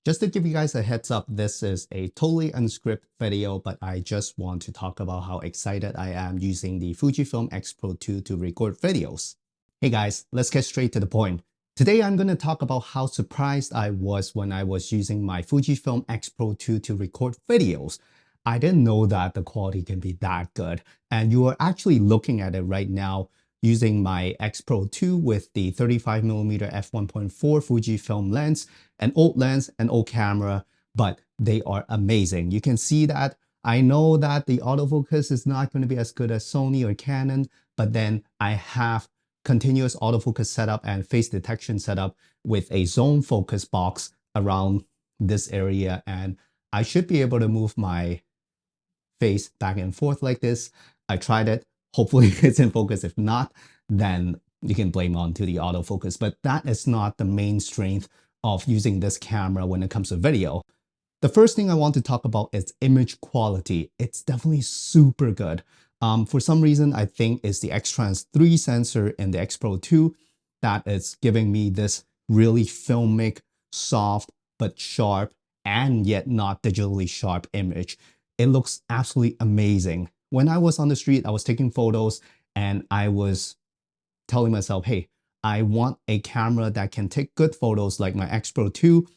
Just to give you guys a heads up, this is a totally unscripted video, but I just want to talk about how excited I am using the Fujifilm X-Pro2 to record videos. Hey guys, let's get straight to the point. Today I'm going to talk about how surprised I was when I was using my Fujifilm X-Pro2 to record videos. I didn't know that the quality can be that good, and you are actually looking at it right now using my X-Pro2 with the 35mm f1.4 Fujifilm lens, an old lens, an old camera, but they are amazing. You can see that. I know that the autofocus is not going to be as good as Sony or Canon, but then I have continuous autofocus setup and face detection setup with a zone focus box around this area, and I should be able to move my face back and forth like this. I tried it. Hopefully it's in focus. If not, then you can blame on to the autofocus. But that is not the main strength of using this camera when it comes to video. The first thing I want to talk about is image quality. It's definitely super good. For some reason, I think it's the X-Trans 3 sensor in the X-Pro2 that is giving me this really filmic, soft, but sharp, and yet not digitally sharp image. It looks absolutely amazing. When I was on the street, I was taking photos and I was telling myself, hey, I want a camera that can take good photos like my X-Pro2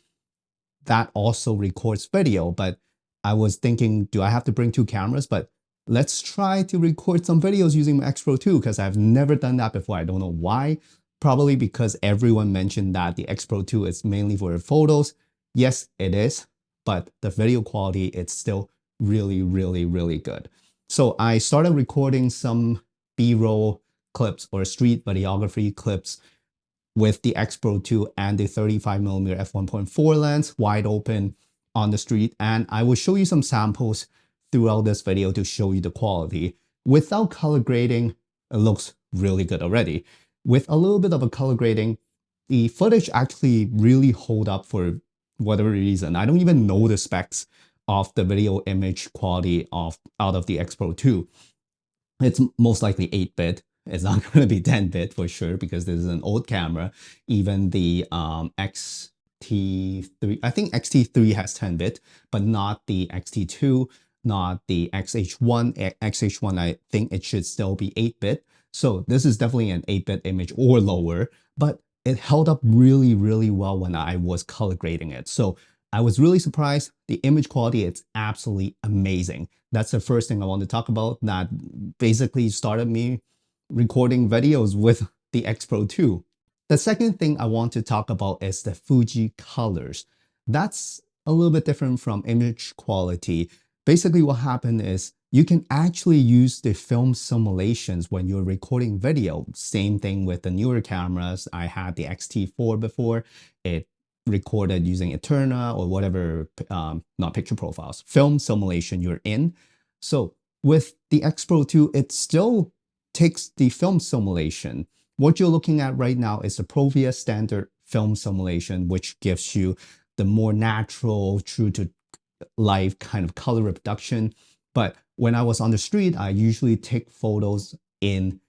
that also records video. But I was thinking, do I have to bring two cameras? But let's try to record some videos using my X-Pro2 because I've never done that before. I don't know why. Probably because everyone mentioned that the X-Pro2 is mainly for photos. Yes, it is, but the video quality, it's still really good. So I started recording some B-roll clips or street videography clips with the X-Pro2 and the 35mm f1.4 lens wide open on the street, and I will show you some samples throughout this video to show you the quality. Without color grading, it looks really good already. With a little bit of a color grading, the footage actually really hold up for whatever reason. I don't even know the specs of the video image quality out of the X-Pro2. It's most likely 8-bit. It's not going to be 10-bit for sure because this is an old camera. Even the XT3, I think XT3 has 10-bit, but not the XT2, not the XH1. XH1, I think it should still be 8-bit. So this is definitely an 8-bit image or lower, but it held up really well when I was color grading it. So I was really surprised. The image quality, it's absolutely amazing. That's the first thing I want to talk about that basically started me recording videos with the X-Pro2. The second thing I want to talk about is the Fuji colors. That's a little bit different from image quality. Basically what happened is you can actually use the film simulations when you're recording video. Same thing with the newer cameras. I had the X-T4 before. It recorded using Eterna or whatever, not picture profiles, film simulation you're in. So with the X-Pro2, it still takes the film simulation. What you're looking at right now is the Provia standard film simulation, which gives you the more natural, true to life kind of color reproduction. But when I was on the street, I usually take photos in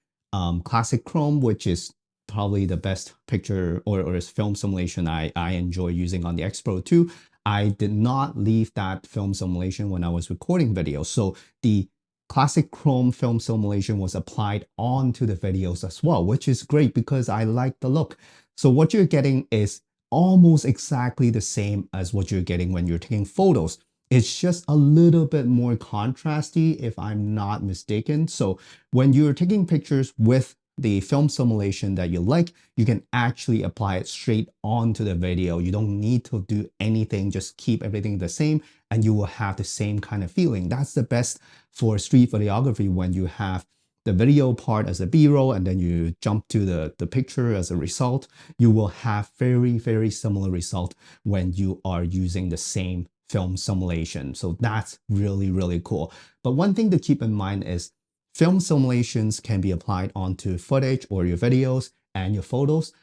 classic chrome, which is probably the best picture or film simulation I enjoy using on the X-Pro2. I did not leave that film simulation when I was recording videos. So the classic chrome film simulation was applied onto the videos as well, which is great because I like the look. So what you're getting is almost exactly the same as what you're getting when you're taking photos. It's just a little bit more contrasty if I'm not mistaken. So when you're taking pictures with the film simulation that you like, you can actually apply it straight onto the video. You don't need to do anything, just keep everything the same and you will have the same kind of feeling. That's the best for street videography when you have the video part as a B-roll and then you jump to the picture as a result. You will have very similar result when you are using the same film simulation. So that's really cool. But one thing to keep in mind is film simulations can be applied onto footage or your videos and your photos,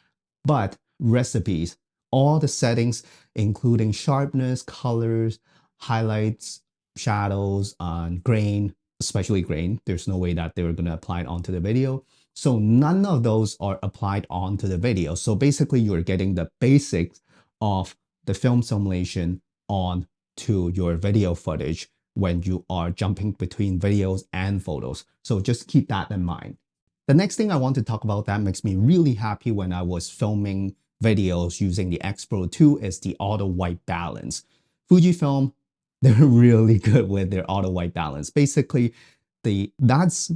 but recipes, all the settings, including sharpness, colors, highlights, shadows, grain, especially grain, there's no way that they were going to apply it onto the video. So none of those are applied onto the video. So basically you're getting the basics of the film simulation on to your video footage when you are jumping between videos and photos. So just keep that in mind. The next thing I want to talk about that makes me really happy when I was filming videos using the X-Pro2 is the auto white balance. Fujifilm, they're really good with their auto white balance. Basically, that's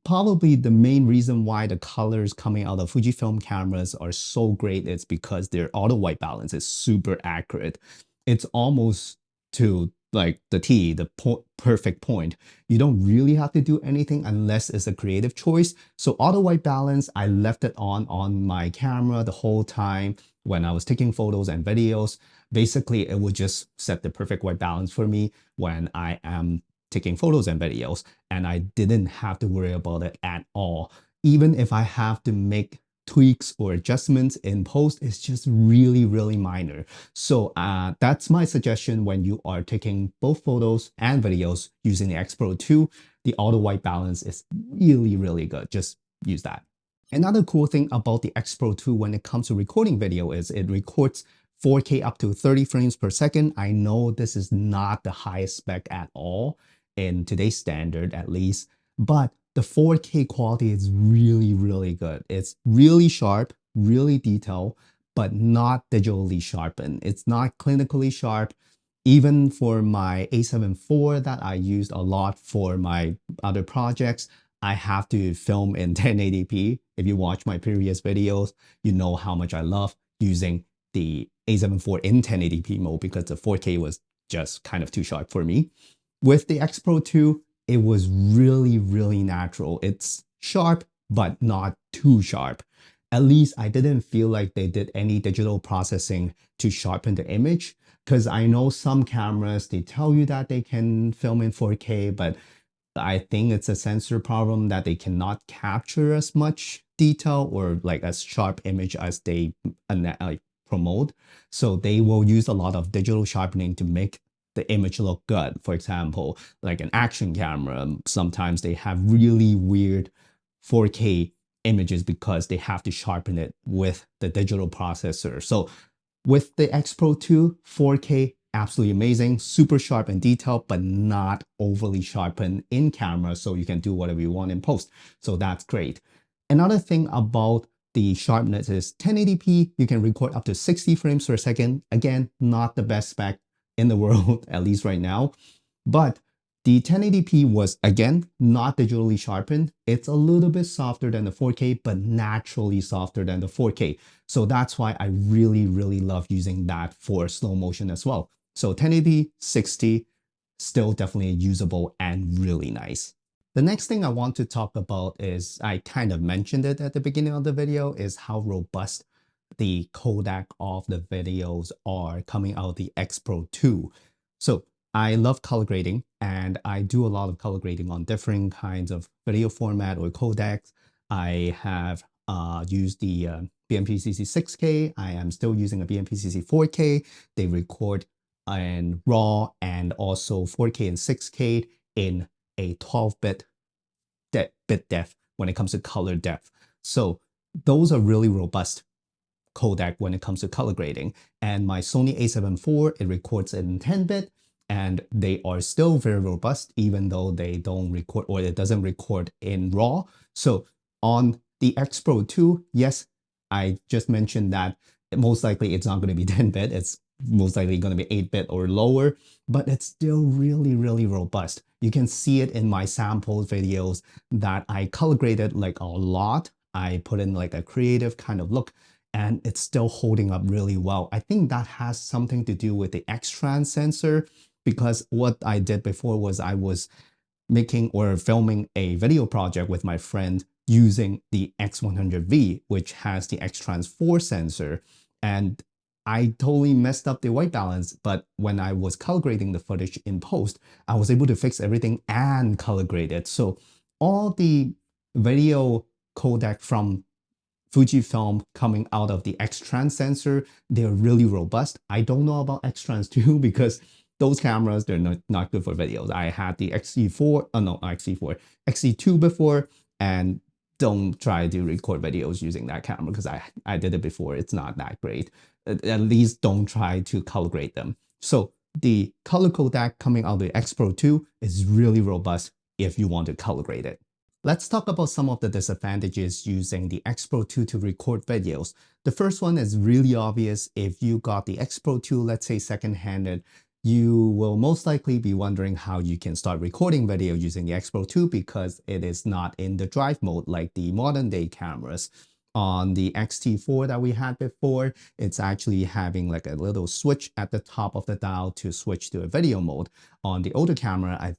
probably the main reason why the colors coming out of Fujifilm cameras are so great. It's because their auto white balance is super accurate. It's almost to like the T, the perfect point. You don't really have to do anything unless it's a creative choice. So auto white balance, I left it on my camera the whole time when I was taking photos and videos. Basically, it would just set the perfect white balance for me when I am taking photos and videos, and I didn't have to worry about it at all. Even if I have to make tweaks or adjustments in post, it's just really, really minor. So that's my suggestion when you are taking both photos and videos using the X-Pro2. The auto white balance is really, really good. Just use that. Another cool thing about the X-Pro2 when it comes to recording video is it records 4K up to 30 frames per second. I know this is not the highest spec at all in today's standard at least, but the 4K quality is really, really good. It's really sharp, really detailed, but not digitally sharpened. It's not clinically sharp. Even for my A7 IV that I used a lot for my other projects, I have to film in 1080p. If you watch my previous videos, you know how much I love using the A7 IV in 1080p mode because the 4K was just kind of too sharp for me. With the X-Pro2, it was really, really natural. It's sharp, but not too sharp. At least I didn't feel like they did any digital processing to sharpen the image, because I know some cameras, they tell you that they can film in 4K, but I think it's a sensor problem that they cannot capture as much detail or like as sharp image as they promote. So they will use a lot of digital sharpening to make the image look good. For example, like an action camera, sometimes they have really weird 4K images because they have to sharpen it with the digital processor. So with the X-Pro2, 4K, absolutely amazing, super sharp and detailed, but not overly sharpened in camera, so you can do whatever you want in post. So that's great. Another thing about the sharpness is 1080p, you can record up to 60 frames per second. Again, not the best spec in the world, at least right now. But the 1080p was, again, not digitally sharpened. It's a little bit softer than the 4K, but naturally softer than the 4K. So that's why I really, really love using that for slow motion as well. So 1080p, 60, still definitely usable and really nice. The next thing I want to talk about is, I kind of mentioned it at the beginning of the video, is how robust the codec of the videos are coming out of the X-Pro2. So I love color grading, and I do a lot of color grading on different kinds of video format or codecs. I have used the BMP-CC 6K. I am still using a BMP-CC 4K. They record in RAW and also 4K and 6K in a 12-bit bit depth when it comes to color depth. So those are really robust codec when it comes to color grading. And my Sony A7 IV, it records in 10-bit, and they are still very robust even though they don't record, or it doesn't record in RAW. So on the X-Pro2, yes, I just mentioned that most likely it's not going to be 10-bit. It's most likely going to be 8-bit or lower, but it's still really, really robust. You can see it in my sample videos that I color graded like a lot. I put in like a creative kind of look, and it's still holding up really well. I think that has something to do with the X-Trans sensor, because what I did before was I was making or filming a video project with my friend using the X100V, which has the X-Trans 4 sensor. And I totally messed up the white balance, but when I was color grading the footage in post, I was able to fix everything and color grade it. So all the video codec from Fujifilm coming out of the X-Trans sensor, they're really robust. I don't know about X-Trans 2 because those cameras, they're not good for videos. I had the XE4, XE2 before, and don't try to record videos using that camera because I did it before. It's not that great. at least don't try to color grade them. So the color codec coming out of the X-Pro2 is really robust if you want to color grade it. Let's talk about some of the disadvantages using the X-Pro2 to record videos. The first one is really obvious. If you got the X-Pro2, let's say second-handed, you will most likely be wondering how you can start recording video using the X-Pro2 because it is not in the drive mode like the modern day cameras. On the X-T4 that we had before, it's actually having like a little switch at the top of the dial to switch to a video mode. On the older camera,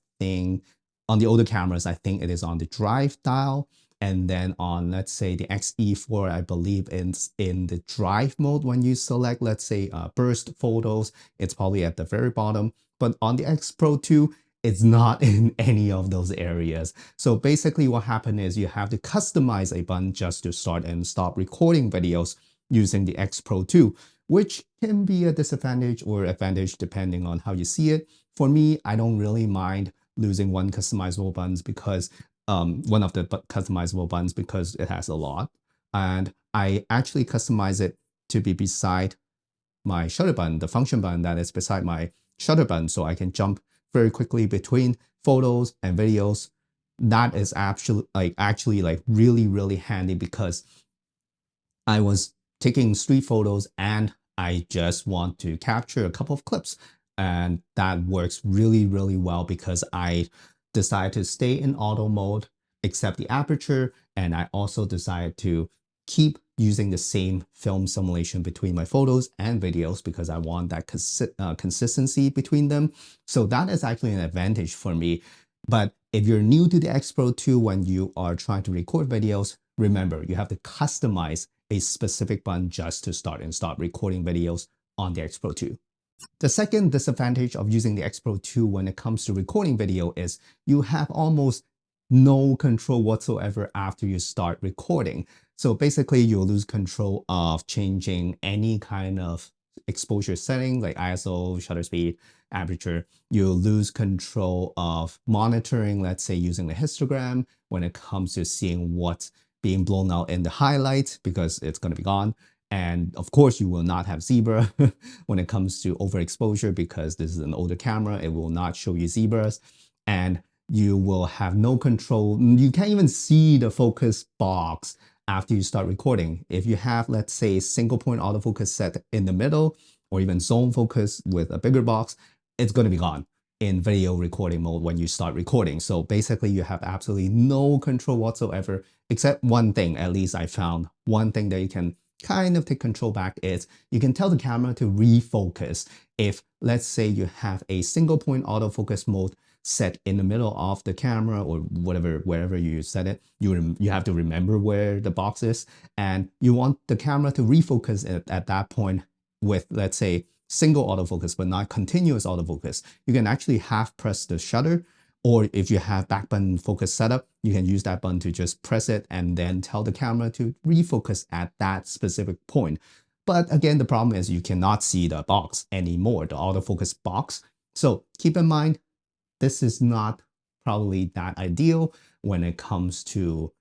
on the older cameras, I think it is on the drive dial. And then on, let's say, the XE4, I believe it's in the drive mode when you select, let's say, burst photos. It's probably at the very bottom. But on the X-Pro2, it's not in any of those areas. So basically what happened is you have to customize a button just to start and stop recording videos using the X-Pro2, which can be a disadvantage or advantage depending on how you see it. For me, I don't really mind losing one customizable buttons because one of the customizable buttons because it has a lot. And I actually customize it to be beside my shutter button, the function button that is beside my shutter button, so I can jump very quickly between photos and videos. That is actually like really handy because I was taking street photos and I just want to capture a couple of clips. And that works really well because I decided to stay in auto mode, except the aperture, and I also decided to keep using the same film simulation between my photos and videos because I want that consistency between them. So that is actually an advantage for me. But if you're new to the X-Pro2 when you are trying to record videos, remember you have to customize a specific button just to start and stop recording videos on the X-Pro2. The second disadvantage of using the X-Pro2 when it comes to recording video is you have almost no control whatsoever after you start recording. So basically you'll lose control of changing any kind of exposure setting like ISO, shutter speed, aperture. You'll lose control of monitoring, let's say using the histogram when it comes to seeing what's being blown out in the highlights because it's going to be gone. And of course, you will not have zebra when it comes to overexposure because this is an older camera. It will not show you zebras. And you will have no control. You can't even see the focus box after you start recording. If you have, let's say, single point autofocus set in the middle or even zone focus with a bigger box, it's going to be gone in video recording mode when you start recording. So basically you have absolutely no control whatsoever, except one thing. At least I found one thing that you can kind of take control back is you can tell the camera to refocus. If let's say you have a single point autofocus mode set in the middle of the camera or wherever you set it, you have to remember where the box is, and you want the camera to refocus at that point with, let's say, single autofocus but not continuous autofocus. You can actually half press the shutter, or if you have back button focus setup, you can use that button to just press it and then tell the camera to refocus at that specific point. But again, the problem is you cannot see the box anymore, the autofocus box. So keep in mind, this is not probably that ideal when it comes to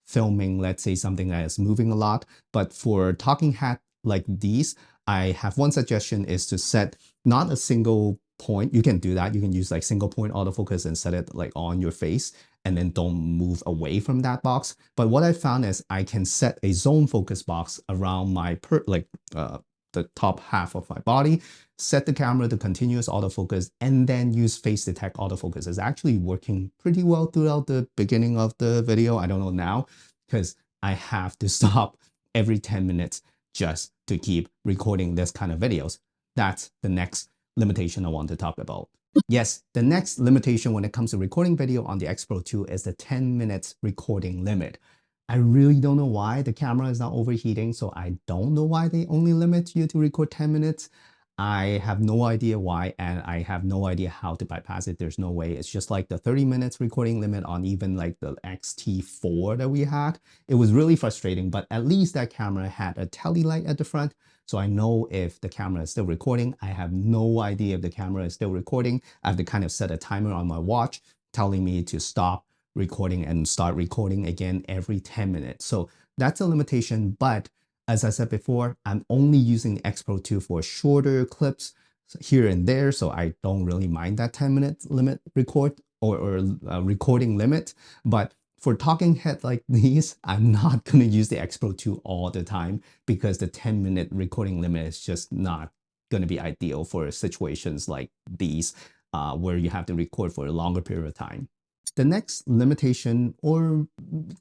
filming, let's say something that is moving a lot. But for talking head like these, I have one suggestion is to set not a single point. You can do that. You can use like single point autofocus and set it like on your face and then don't move away from that box. But what I found is I can set a zone focus box around my the top half of my body, set the camera to continuous autofocus, and then use face detect autofocus. It's actually working pretty well throughout the beginning of the video. I don't know now because I have to stop every 10 minutes just to keep recording this kind of videos. That's the next limitation I want to talk about. Yes, the next limitation when it comes to recording video on the X-Pro2 is the 10 minutes recording limit. I really don't know why the camera is not overheating, so I don't know why they only limit you to record 10 minutes. I have no idea why, and I have no idea how to bypass it. There's no way. It's just like the 30 minutes recording limit on even like the X-T4 that we had. It was really frustrating, but at least that camera had a tele light at the front. So I know if the camera is still recording. I have no idea if the camera is still recording. I have to kind of set a timer on my watch telling me to stop recording and start recording again every 10 minutes. So that's a limitation, but As I said before, I'm only using the X-Pro2 for shorter clips here and there, so I don't really mind that 10-minute limit or recording limit. But for talking head like these, I'm not going to use the X-Pro2 all the time because the 10-minute recording limit is just not going to be ideal for situations like these where you have to record for a longer period of time. The next limitation, or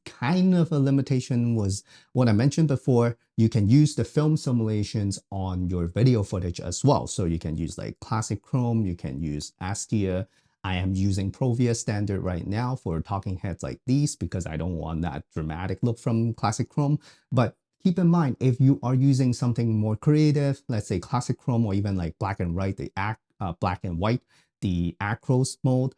kind of a limitation, was what I mentioned before. You can use the film simulations on your video footage as well. So you can use like Classic Chrome, you can use Astia. I am using Provia standard right now for talking heads like these because I don't want that dramatic look from Classic Chrome. But keep in mind, if you are using something more creative, let's say Classic Chrome or even like black and white, the acros mode,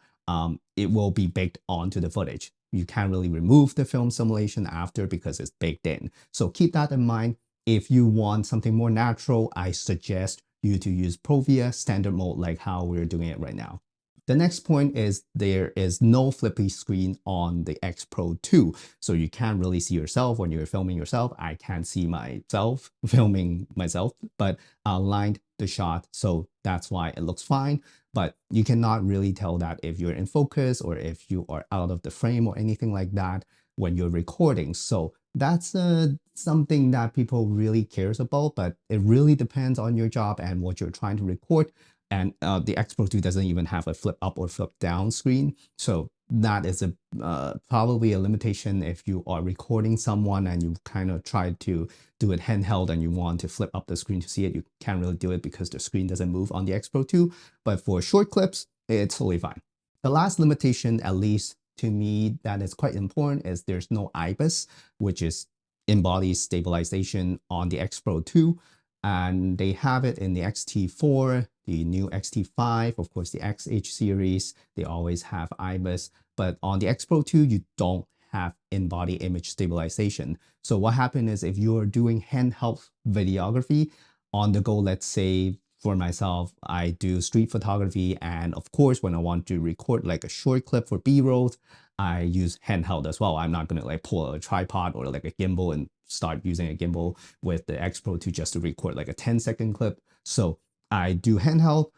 it will be baked onto the footage. You can't really remove the film simulation after because it's baked in. So keep that in mind. If you want something more natural, I suggest you to use Provia standard mode like how we're doing it right now. The next point is there is no flippy screen on the X-Pro2. So you can't really see yourself when you're filming yourself. I can't see myself filming myself, but I aligned the shot. So that's why it looks fine. But you cannot really tell that if you're in focus or if you are out of the frame or anything like that when you're recording. So that's something that people really cares about, but it really depends on your job and what you're trying to record. And the X-Pro2 doesn't even have a flip up or flip down screen. So that is probably a limitation if you are recording someone and you kind of try to do it handheld and you want to flip up the screen to see it. You can't really do it because the screen doesn't move on the X-Pro2. But for short clips, it's totally fine. The last limitation, at least to me, that is quite important is there's no IBIS, which is in-body stabilization on the X-Pro2. And they have it in the XT4, the new XT5, of course, the XH series, they always have IBIS. But on the X-Pro2, you don't have in-body image stabilization. So what happens is if you're doing handheld videography on the go, let's say for myself, I do street photography. And of course, when I want to record like a short clip for B-rolls, I use handheld as well. I'm not going to like pull a tripod or like a gimbal and start using a gimbal with the X-Pro2 just to record like a 10-second clip. So I do handheld.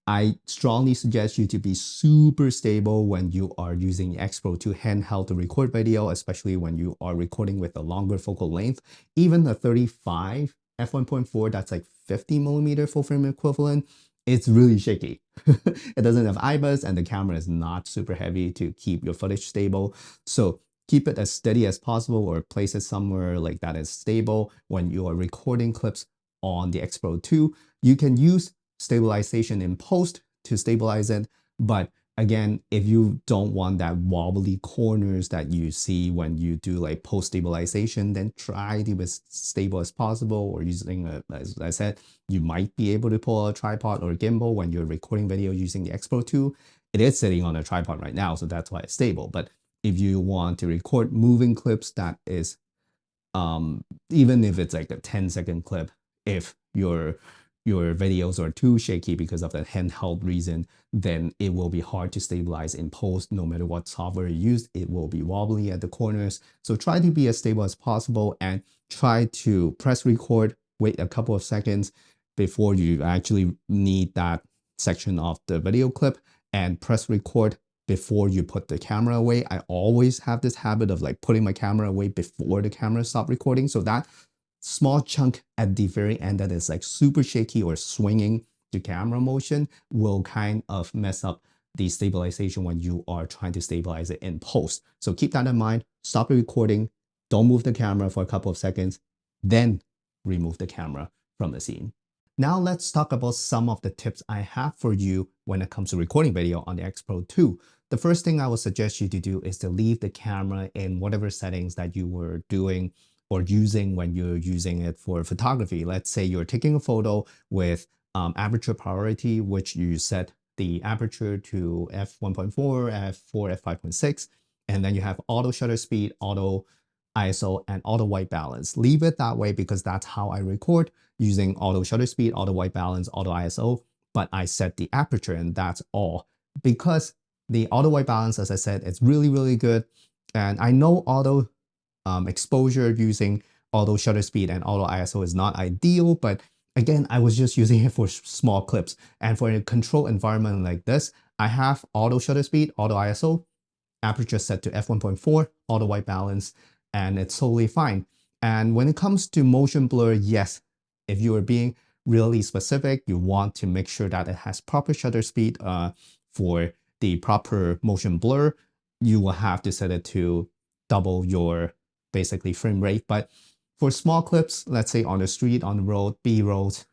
I strongly suggest you to be super stable when you are using X-Pro2 handheld to record video, especially when you are recording with a longer focal length. Even the 35 f1.4, that's like 50mm full frame equivalent, it's really shaky. It doesn't have IBIS and the camera is not super heavy to keep your footage stable. So keep it as steady as possible or place it somewhere like that is stable when you are recording clips on the X-Pro2. You can use stabilization in post to stabilize it, but again, if you don't want that wobbly corners that you see when you do like post stabilization, then try to be as stable as possible, or using as I said, you might be able to pull a tripod or a gimbal when you're recording video using the X-Pro2. It is sitting on a tripod right now, so that's why it's stable. But if you want to record moving clips, that is even if it's like a 10-second clip, if your videos are too shaky because of the handheld reason, then it will be hard to stabilize in post. No matter what software you use, it will be wobbly at the corners. So try to be as stable as possible and try to press record, wait a couple of seconds before you actually need that section of the video clip, and press record before you put the camera away. I always have this habit of like putting my camera away before the camera stops recording. So that small chunk at the very end that is like super shaky or swinging the camera motion will kind of mess up the stabilization when you are trying to stabilize it in post. So keep that in mind. Stop the recording. Don't move the camera for a couple of seconds. Then remove the camera from the scene. Now let's talk about some of the tips I have for you when it comes to recording video on the X-Pro2. The first thing I would suggest you to do is to leave the camera in whatever settings that you were doing or using when you're using it for photography. Let's say you're taking a photo with aperture priority, which you set the aperture to f1.4, f4, f5.6, and then you have auto shutter speed, auto ISO, and auto white balance. Leave it that way because that's how I record, using auto shutter speed, auto white balance, auto ISO, but I set the aperture and that's all. Because the auto white balance, as I said, it's really, really good. And I know auto exposure using auto shutter speed and auto ISO is not ideal, but again, I was just using it for small clips. And for a controlled environment like this, I have auto shutter speed, auto ISO, aperture set to f1.4, auto white balance, and it's totally fine. And when it comes to motion blur, yes, if you are being really specific, you want to make sure that it has proper shutter speed for the proper motion blur, you will have to set it to double your basically frame rate. But for small clips, let's say on the street, on the road, B-rolls,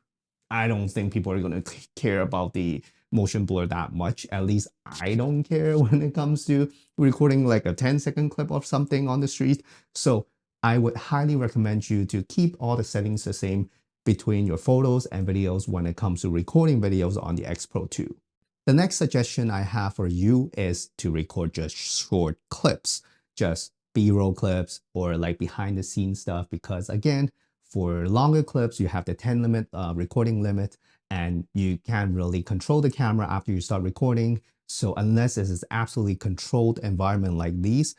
I don't think people are going to care about the motion blur that much. At least I don't care when it comes to recording like a 10-second clip of something on the street. So I would highly recommend you to keep all the settings the same between your photos and videos when it comes to recording videos on the X-Pro2. The next suggestion I have for you is to record just short clips, just B-roll clips or like behind the scenes stuff, because again, for longer clips, you have the 10 limit recording limit, and you can't really control the camera after you start recording. So unless this is absolutely controlled environment like these,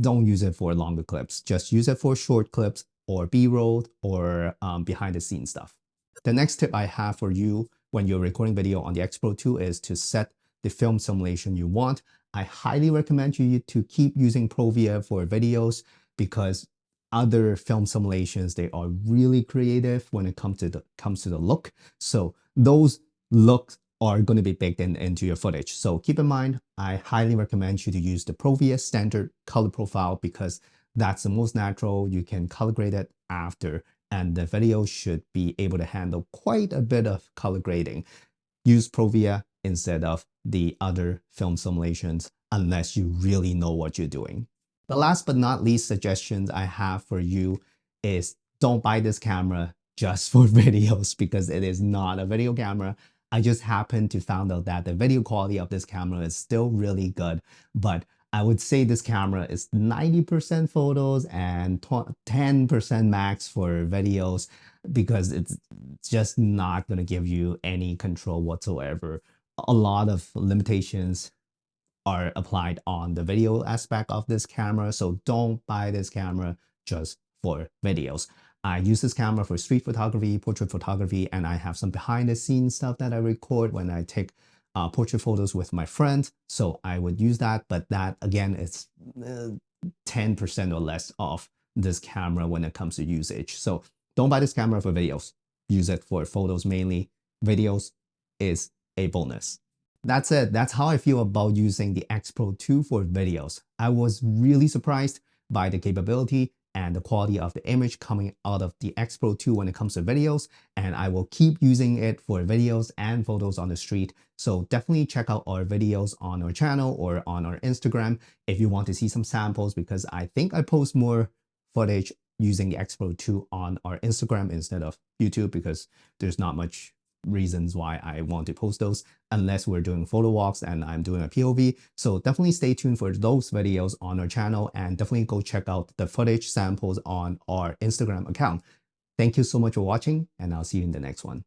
don't use it for longer clips. Just use it for short clips or B-roll or behind the scenes stuff. The next tip I have for you when you're recording video on the X-Pro2 is to set the film simulation you want. I highly recommend you to keep using Provia for videos because other film simulations, they are really creative when it comes to the look. So those looks are going to be baked into your footage. So keep in mind, I highly recommend you to use the Provia standard color profile because that's the most natural. You can color grade it after, and the video should be able to handle quite a bit of color grading. Use Provia instead of the other film simulations unless you really know what you're doing. The last but not least suggestions I have for you is don't buy this camera just for videos because it is not a video camera. I just happened to find out that the video quality of this camera is still really good, but I would say this camera is 90% photos and 10% max for videos because it's just not going to give you any control whatsoever. A lot of limitations are applied on the video aspect of this camera, so don't buy this camera just for videos. I use this camera for street photography, portrait photography, and I have some behind the scenes stuff that I record when I take portrait photos with my friends. So I would use that, but that again is 10% or less of this camera when it comes to usage. So don't buy this camera for videos. Use it for photos mainly. Videos is a bonus. That's it. That's how I feel about using the X-Pro2 for videos. I was really surprised by the capability and the quality of the image coming out of the X-Pro2 when it comes to videos, and I will keep using it for videos and photos on the street. So definitely check out our videos on our channel or on our Instagram if you want to see some samples, because I think I post more footage using the X-Pro2 on our Instagram instead of YouTube because there's not much reasons why I want to post those unless we're doing photo walks and I'm doing a POV. So definitely stay tuned for those videos on our channel and definitely go check out the footage samples on our Instagram account. Thank you so much for watching, and I'll see you in the next one.